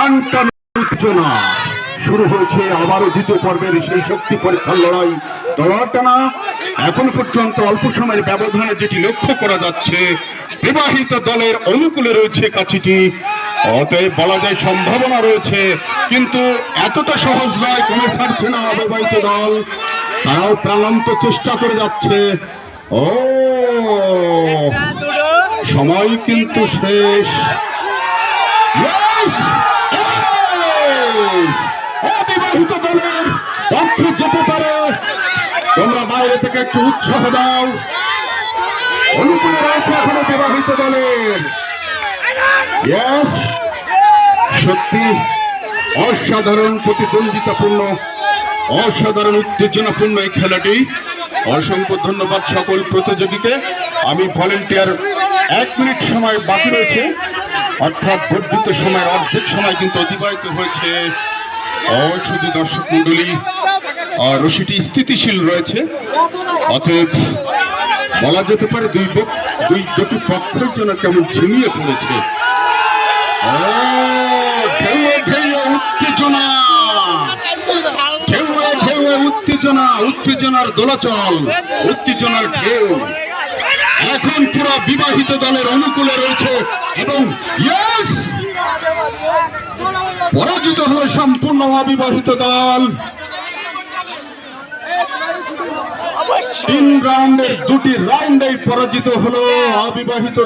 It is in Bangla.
টান টান উত্তেজনা শুরু হয়েছে আবারও দ্বিতীয় পর্বের সেই শক্তি পরীক্ষার লড়াই। টানা এখন পর্যন্ত অল্প সময়ের ব্যবধানে যেটি লক্ষ্য করা যাচ্ছে, বিবাহিত দলের অনুকূলে রয়েছে কাছিটি, অতএব বলা যায় সম্ভাবনা রয়েছে, কিন্তু এতটা সহজ নয়। কমে ছাড়ছে না অবিবাহিত দল, তারাও প্রাণান্ত চেষ্টা করে যাচ্ছে। ও সময় কিন্তু শেষ। অবিবাহিত দলের পক্ষে যেতে পারে, তোমরা বাইরে থেকে একটু উৎসাহ দাও। অনুকূলে রয়েছে এখনো বিবাহিত দলের। সত্যি অসাধারণ প্রতিদ্বন্দ্বিতাপূর্ণ, অসাধারণ উত্তেজনাপূর্ণ এই খেলাটি। অসংখ্য ধন্যবাদ সকল প্রতিযোগীকে। আমি ভলেন্টিয়ার 1 মিনিট সময় বাকি রয়েছে, অর্থাৎ বর্ধিত সময়ের অর্ধেক সময় কিন্তু অতিবাহিত হয়েছে। শুধু দর্শক মন্ডলী, রশিটি স্থিতিশীল রয়েছে, অতএব বলা যেতে পারে দুটি পক্ষের জন্য কেমন ঝিমিয়ে পড়েছে। উত্তেজনা, ঢেউয়ে ঢেউয়ে উত্তেজনা, উত্তেজনার দোলাচল, উত্তেজনার ঢেউ এখন পুরো বিবাহিত দলের অনুকূলে রয়েছে এবং পরাজিত হলো সম্পূর্ণ অবিবাহিত দল। 3 রাউন্ডের 2টি রাউন্ডেই পরাজিত হলো অবিবাহিত